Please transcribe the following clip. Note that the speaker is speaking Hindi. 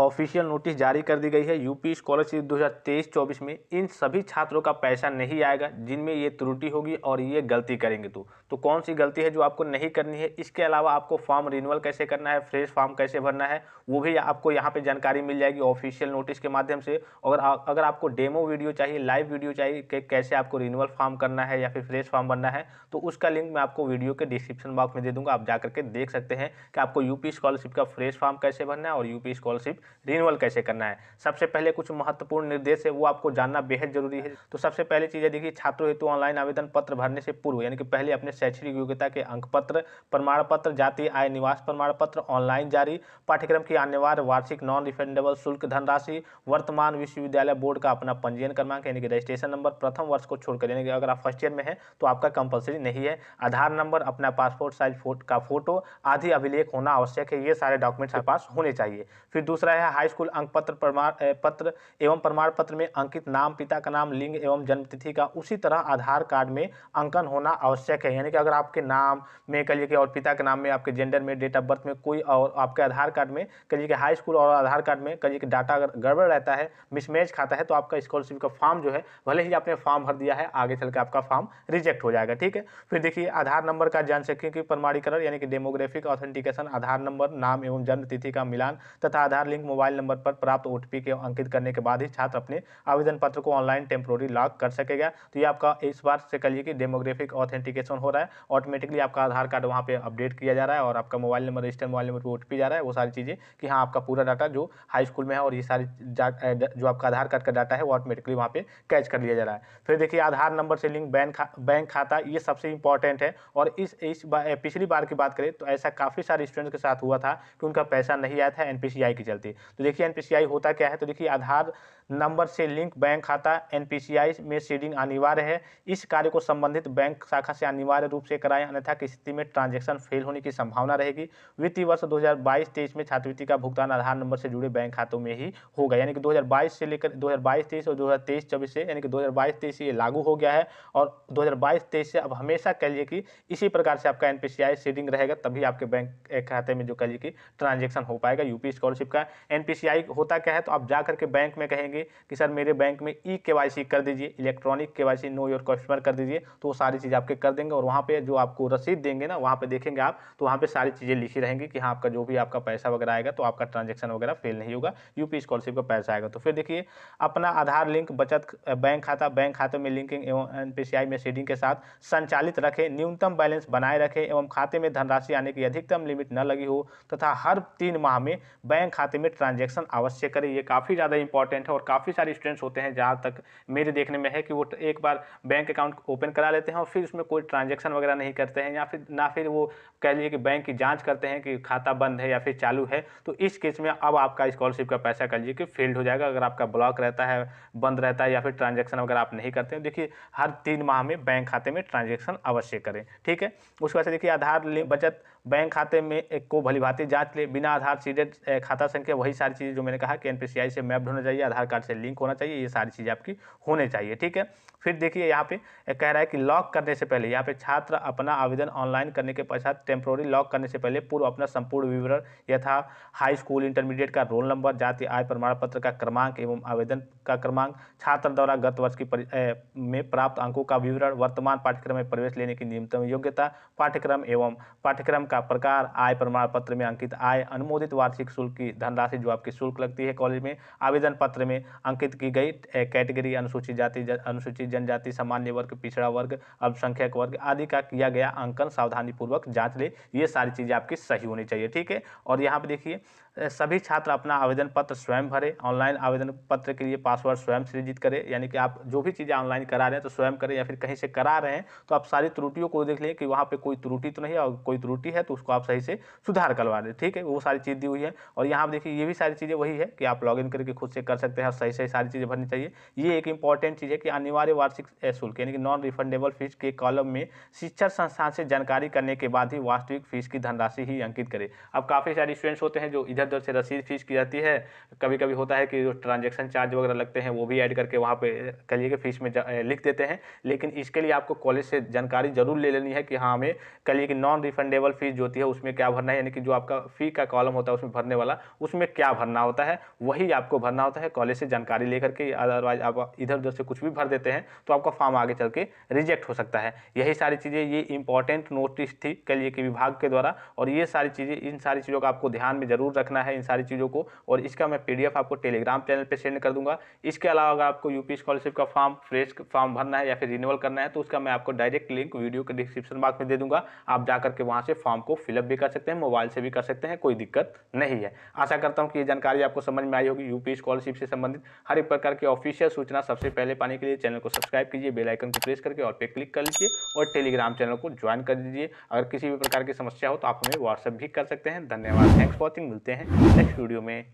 ऑफिशियल नोटिस जारी कर दी गई है यूपी स्कॉलरशिप 2023-24 में। इन सभी छात्रों का पैसा नहीं आएगा जिनमें ये त्रुटि होगी और ये गलती करेंगे। तो कौन सी गलती है जो आपको नहीं करनी है। इसके अलावा आपको फॉर्म रिन्यूअल कैसे करना है, फ्रेश फॉर्म कैसे भरना है, वो भी आपको यहाँ पे जानकारी मिल जाएगी ऑफिशियल नोटिस के माध्यम से। अगर आपको डेमो वीडियो चाहिए, लाइव वीडियो चाहिए कि कैसे आपको रिन्यूअल फॉर्म करना है या फिर फ्रेश फॉर्म भरना है, तो उसका लिंक मैं आपको वीडियो के डिस्क्रिप्शन बॉक्स में दे दूंगा। आप जाकर के देख सकते हैं कि आपको यूपी स्कॉलरशिप का फ्रेश फॉर्म कैसे भरना है और यूपी स्कॉलरशिप रिन्यूअल कैसे करना है। सबसे पहले कुछ महत्वपूर्ण निर्देश है वो आपको जानना बेहद जरूरी है। तो सबसे पहले चीज़ है, देखिए, छात्रों हेतु ऑनलाइन आवेदन पत्र भरने से पूर्व यानी कि पहले अपने शैक्षणिक योग्यता के अंक पत्र, प्रमाण पत्र, जाति आय निवास प्रमाण पत्र ऑनलाइन जारी, पाठ्यक्रम की अनिवार्य वार्षिक नॉन रिफंडेबल शुल्क धनराशि, वर्तमान विश्वविद्यालय बोर्ड का अपना पंजीयन क्रमांक यानी कि रजिस्ट्रेशन नंबर प्रथम वर्ष को छोड़कर, यानी कि अगर आप फर्स्ट ईयर में है तो आपका कंपलसरी नहीं है, आधार नंबर, अपना पासपोर्ट साइज का फोटो आदि अभिलेख होना आवश्यक है। ये सारे डॉक्यूमेंट्स आपके पास होने चाहिए। फिर दूसरा है हाई स्कूल अंक पत्र, प्रमाण पत्र एवं प्रमाण पत्र में अंकित नाम, पिता का नाम, लिंग एवं जन्मतिथि का उसी तरह आधार कार्ड में अंकन होना आवश्यक है। यानी कि अगर आपके नाम में कहिए कि और पिता के नाम में, आपके जेंडर में, डेट ऑफ बर्थ में कोई और आपके आधार कार्ड में कहिए कि हाई स्कूल और आधार कार्ड में कहिए कि डाटा अगर गड़बड़ रहता है, मिसमैच खाता है, तो आपका स्कॉलरशिप का फॉर्म जो है, भले ही आपने फॉर्म भर दिया है, आगे चल के आपका फॉर्म रिजेक्ट हो जाएगा। ठीक है। फिर देखिए आधार नंबर का जनसांख्यिकीय प्रमाणीकरण यानी कि डेमोग्राफिक ऑथेंटिकेशन, आधार नंबर, नाम एवं जन्म तिथि का मिलान तथा आधार लिंक मोबाइल नंबर पर प्राप्त ओटीपी के अंकित करने के बाद ही छात्र अपने आवेदन पत्र को ऑनलाइन टेम्पोररी लॉक कर सकेगा। तो ये आपका इस बार से कहिए कि डेमोग्राफिक ऑथेंटिकेशन हो रहा है, ऑटोमेटिकली आपका आधार कार्ड वहाँ पे अपडेट किया जा रहा है और आपका mobile number, registered mobile number पर ओटीपी जा रहा है। वो सारी चीज़ें कि हाँ आपका पूरा डाटा जो हाई स्कूल में है और ये सारी जो आपका आधार कार्ड का डाटा है वो ऑटोमेटिकली वहाँ पे कैच कर लिया जा रहा है। फिर देखिए आधार नंबर से लिंक बैंक खाता, ये सबसे इंपॉर्टेंट है। और पिछली बार की बात करें तो ऐसा काफ़ी सारे स्टूडेंट्स के साथ हुआ था कि उनका पैसा नहीं आया था एनपीसीआई के चलते। तो देखिए एनपीसीआई होता क्या है, तो देखिए आधार नंबर से लिंक बैंक खाता एनपीसीआई में सीडिंग अनिवार्य है। इस कार्य को संबंधित बैंक शाखा से अनिवार्य रूप से कराएं, अन्यथा की स्थिति में ट्रांजैक्शन फेल होने की संभावना रहेगी। वित्तीय वर्ष 2022-23 में छात्रवृत्ति का भुगतान आधार नंबर से जुड़े बैंक खातों में ही होगा। यानी कि 2022 से लेकर 2022-23 और 2023-24 से, यानी कि 2022-23 से ये लागू हो गया है और 2022-23 से अब हमेशा कह लीजिए कि इसी प्रकार से आपका एनपीसीआई सीडिंग रहेगा, तभी आपके बैंक खाते में जो कह लीजिए कि ट्रांजैक्शन हो पाएगा यूपी स्कॉलरशिप का। एनपीसीआई होता क्या है, तो आप जा करके बैंक में कहेंगे कि सर मेरे बैंक में ई-केवाईसी कर दीजिए, electronic KYC, know your customer कर दीजिए, तो वो सारी चीज़ आपके कर देंगे। और वहाँ पे जो आपको रसीद देंगे ना, वहाँ पे देखेंगे आप, तो वहाँ पे सारी चीज़ें लिखी रहेंगी कि हाँ आपका जो भी आपका पैसा वगैरह आएगा तो आपका ट्रांजैक्शन वगैरह फेल नहीं होगा, यूपी स्कॉलरशिप का पैसा आएगा। तो फिर देखिए अपना आधार लिंक बचत बैंक खाते में लिंकिंग एवं एनपीसीआई में सीडिंग के साथ संचालित रखें, न्यूनतम बैलेंस बनाए रखें एवं खाते में धनराशि आने की अधिकतम लिमिट न लगी हो तथा हर 3 माह में बैंक खाते में ट्रांजैक्शन अवश्य करें। ये काफ़ी ज़्यादा इंपॉर्टेंट है और काफ़ी सारे स्टूडेंट्स होते हैं, जहाँ तक मेरे देखने में है, कि वो एक बार बैंक अकाउंट ओपन करा लेते हैं और फिर उसमें कोई ट्रांजैक्शन वगैरह नहीं करते हैं, या फिर वो कह लीजिए कि बैंक की जांच करते हैं कि खाता बंद है या फिर चालू है। तो इस केस में अब आपका स्कॉलरशिप का पैसा कह लीजिए कि फेल्ड हो जाएगा, अगर आपका ब्लॉक रहता है, बंद रहता है या फिर ट्रांजैक्शन वगैरह आप नहीं करते हैं। देखिए हर 3 माह में बैंक खाते में ट्रांजैक्शन अवश्य करें। ठीक है। उसके बाद से देखिए आधार बचत बैंक खाते में एक को भलीभांति जांच ले, बिना आधार सीडेड खाता संख्या, वही सारी चीज़ें जो मैंने कहा कि एनपीसीआई से मैप्ड होना चाहिए, आधार कार्ड से लिंक होना चाहिए, ये सारी चीज़ें आपकी होने चाहिए। ठीक है। फिर देखिए यहाँ पे कह रहा है कि लॉक करने से पहले, यहाँ पे छात्र अपना आवेदन ऑनलाइन करने के पश्चात टेम्पोररी लॉक करने से पहले पूर्व अपना संपूर्ण विवरण यथा हाई स्कूल इंटरमीडिएट का रोल नंबर, जाति आय प्रमाण पत्र का क्रमांक एवं आवेदन का क्रमांक, छात्र द्वारा गत वर्ष में प्राप्त अंकों का विवरण, वर्तमान पाठ्यक्रम में प्रवेश लेने की न्यूनतम योग्यता, पाठ्यक्रम एवं पाठ्यक्रम का प्रकार, आय प्रमाण पत्र में अंकित आय, अनुमोदित वार्षिक शुल्क की धनराशि जो आपकी शुल्क लगती है कॉलेज में, आवेदन पत्र में अंकित की गई कैटेगरी, अनुसूचित जाति, अनुसूचित जनजाति, सामान्य वर्ग, पिछड़ा वर्ग, अल्पसंख्यक वर्ग आदि का किया गया अंकन सावधानी पूर्वक जांच ले। ये सारी चीज़ें आपकी सही होनी चाहिए। ठीक है। और यहाँ पे देखिए सभी छात्र अपना आवेदन पत्र स्वयं भरें, ऑनलाइन आवेदन पत्र के लिए पासवर्ड स्वयं सृजित करें, यानी कि आप जो भी चीज़ें ऑनलाइन करा रहे हैं तो स्वयं करें, या फिर कहीं से करा रहे हैं तो आप सारी त्रुटियों को देख लें कि वहाँ पे कोई त्रुटि तो नहीं है, और कोई त्रुटि है तो उसको आप सही से सुधार करवा दें। ठीक है। वो सारी चीज़ दी हुई है। और यहाँ पे देखिए ये भी सारी चीज़ें वही है कि आप लॉगिन करके खुद से कर सकते हैं और सही सही सारी चीज़ें भरनी चाहिए। ये एक इंपॉर्टेंट चीज़ है कि अनिवार्य वार्षिक शुल्क यानी कि नॉन रिफंडेबल फीस के कॉलम में शिक्षण संस्थान से जानकारी करने के बाद ही वास्तविक फीस की धनराशि ही अंकित करें। अब काफ़ी सारे स्टूडेंट्स होते हैं जो इधर इधर उधर से रसीद फीस की जाती है। कभी कभी होता है कि जो ट्रांजैक्शन चार्ज वगैरह लगते हैं वो भी ऐड करके वहाँ पे कहिए कि फीस में लिख देते हैं। लेकिन इसके लिए आपको कॉलेज से जानकारी जरूर ले लेनी है कि हाँ हमें कहिए कि नॉन रिफंडेबल फीस जो होती है उसमें क्या भरना है, यानी कि जो आपका फी का कॉलम होता है उसमें भरने वाला, उसमें क्या भरना होता है वही आपको भरना होता है कॉलेज से जानकारी लेकर के। अदरवाइज आप इधर उधर से कुछ भी भर देते हैं तो आपका फॉर्म आगे चल के रिजेक्ट हो सकता है। यही सारी चीज़ें, ये इंपॉर्टेंट नोटिस थी कहिए कि विभाग के द्वारा, और ये सारी चीज़ें, इन सारी चीज़ों का आपको ध्यान में जरूर रखना है इन सारी चीज़ों को। और इसका मैं PDF आपको टेलीग्राम चैनल पे सेंड कर दूंगा। इसके अलावा अगर आपको यूपी स्कॉलरशिप का फॉर्म फ्रेश फॉर्म भरना है या फिर रिन्यूअल करना है तो उसका मैं आपको डायरेक्ट लिंक वीडियो के डिस्क्रिप्शन बॉक्स में दे दूंगा। आप जा करके वहाँ से फॉर्म को फिलअप भी कर सकते हैं, मोबाइल से भी कर सकते हैं, कोई दिक्कत नहीं है। आशा करता हूँ कि ये जानकारी आपको समझ में आई होगी। यूपी स्कॉलरशिप से संबंधित हर एक प्रकार की ऑफिशियल सूचना सबसे पहले पाने के लिए चैनल को सब्सक्राइब कीजिए, बेल आइकन को प्रेस करके ऑल पे क्लिक कर लीजिए और टेलीग्राम चैनल को ज्वाइन कर दीजिए। अगर किसी भी प्रकार की समस्या हो तो आप हमें व्हाट्सएप भी कर सकते हैं। धन्यवाद, थैंक्स फॉर वॉचिंग। मिलते हैं नेक्स्ट वीडियो में।